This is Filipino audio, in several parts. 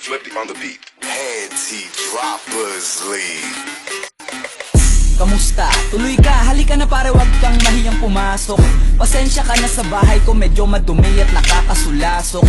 Flippy on the beat. Panty droppers league. Kamusta? Tuloy ka, halika na pare, wag kang mahiyang pumasok. Pasensya ka na sa bahay ko, medyo madumi at nakakasulasok.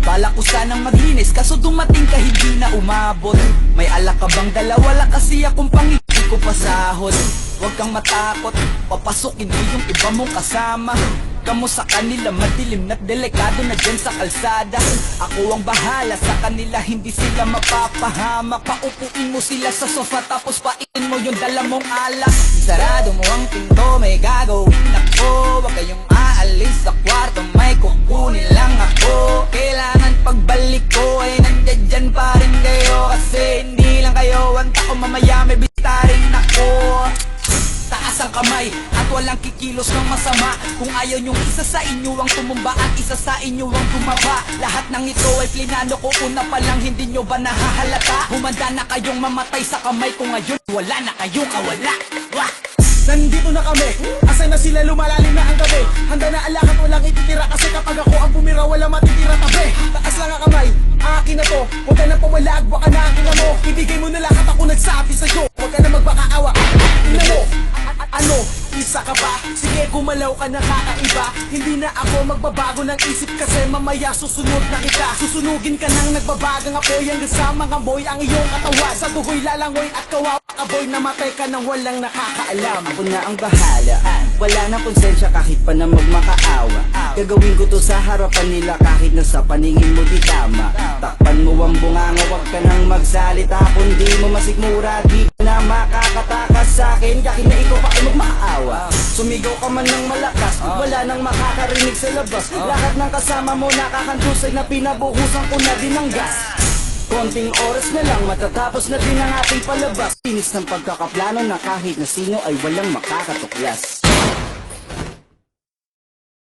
Bala ko sanang maglinis, kaso dumating ka hindi na umabot. May alak ka bang dala? Wala kasi akong pangiti ko pasahod. Wag kang matakot, papasukin mo yung iba mong kasama. Kamo sa kanila madilim na't delikado na dyan sa kalsada. Ako ang bahala sa kanila, hindi sila mapapahama. Paupuin mo sila sa sofa tapos pain mo yung dala mong alak. Sarado mo ang pinto, may gagawin ako. Huwag kayong aalis sa kwarto, may kukunin lang ako. Kailangan pagbalik ko ay nandiyan dyan pa rin kayo. Kasi hindi lang kayo, anta ko mamaya may bista rin ako. Taas ang kamay at walang kikilos ng masama. Kung ayaw nyong isa sa inyo ang tumumba at isa sa inyo ang tumaba. Lahat ng ito ay plinano ko, una pa lang hindi nyo ba nahahalata? Humanda na kayong mamatay sa kamay ko ngayon, wala na kayong kawala. Wah! Nandito na kami, asay na sila, lumalalim na ang gabi. Handa na alakad, walang ititira. Kasi kapag ako ang bumira, wala matitira tabi. Taas lang ang kamay, akin na to. Huwag ka na pumalag, baka na akin na mo. Ibigay mo na lahat, ako nagsabi sa'yo. Huwag ka na magbakaawa, ina mo. Ano, isa ka ba? Sige, gumalaw ka na kakaiba. Hindi na ako magbabago ng isip kasi mamaya susunod na kita. Susunugin ka nang nagbabagang apoy hanggang sa mga boy ang iyong katawan. Sa dugoy lalangoy at kawawa ka boy, namatay ka nang walang nakakaalam. Ako na ang bahala, wala na konsensya kahit pa na magmakaawa. Gagawin ko to sa harapan nila kahit na sa paningin mo di tama. Takpan mo ang bunganga, wag ka nang magsalita. Kundi mo masigmura, di ka na makakatakas sa akin kahit na ikaw pa ay magmakaawa. Sumigaw ka man ng malakas, wala nang makakarinig sa labas. Lahat ng kasama mo nakakantusay na pinabuhusan ko na din ng gas. Konting oras na lang, matatapos na din ang ating palabas. Tinis ng pagkakaplano na kahit na sino ay walang makakatuklas.